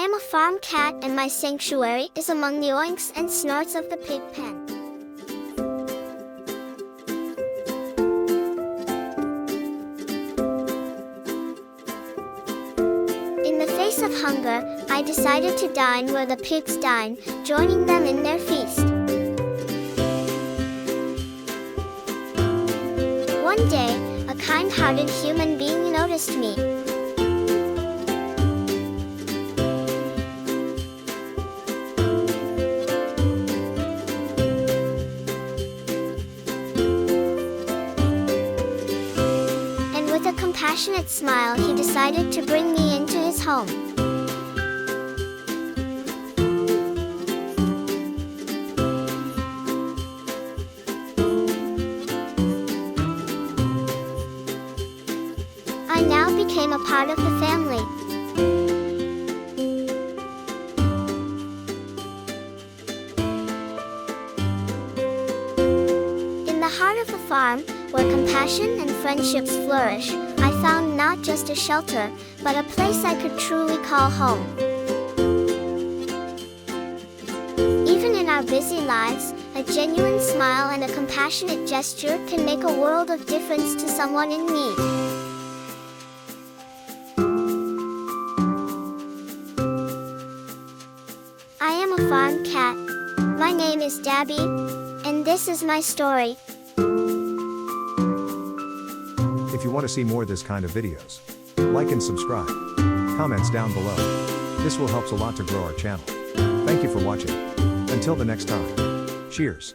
am a farm cat and my sanctuary is among the oinks and snorts of the pig pen. In the face of hunger, I decided to dine where the pigs dine, joining them in their feast. One day, a kind-hearted human being noticed me. And with a compassionate smile, he decided to bring me into his home. I now became a part of the family. In the heart of the farm, where compassion and friendships flourish, I found not just a shelter, but a place I could truly call home. Even in our busy lives, a genuine smile and a compassionate gesture can make a world of difference to someone in need. I am a farm cat. My name is Dabby, and this is my story. If you want to see more of this kind of videos, like and subscribe. Comments down below. This will help a lot to grow our channel. Thank you for watching. Until the next time. Cheers.